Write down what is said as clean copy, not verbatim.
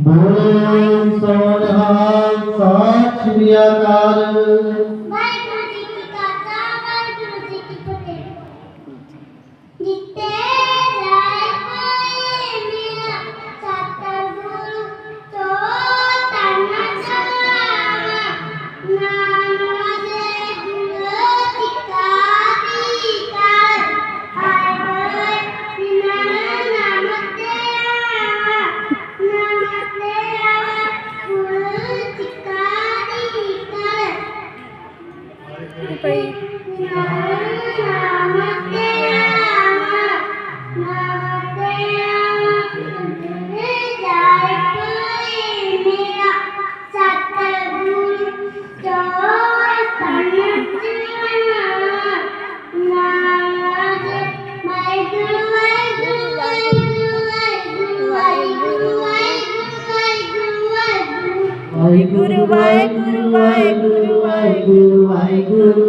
ਬੋਲੇ ਸੋਨਹਾਲ ਸਤਿ ਸ੍ਰੀ ਅਕਾਲ। ਵਾਹਿਗੁਰੂ ਜੀ ਕੀ ਖਾਲਸਾ ਵਾਹਿਗੁਰੂ ਜੀ ਕੀ ਫਤਿਹ। ਜਿੱਤੇ ਜਾਏ ਕੋਈ ਮੇਰਾ ਸਤਿਗੁਰੂ ਤੋ ਤਨ ਸਲਾਵਾ ਨਾਮ ਦੇ ਗੁਰੂ ਦੀ ਕਾਦੀ ਕਰ ਹਾਏ ਹੋਏ ਨਾਮ ਤੇ ਆਵਾ ਗੁਰੂ ਦੀ ਕਾਦੀ ਕਰ ਪਈ ਵਾਹਿਗੁਰੂ ਵਾਹਿਗੁਰੂ ਵਾਹਿਗੁਰੂ ਵਾਹਿਗੁਰੂ ਵਾਹਿਗੁਰੂ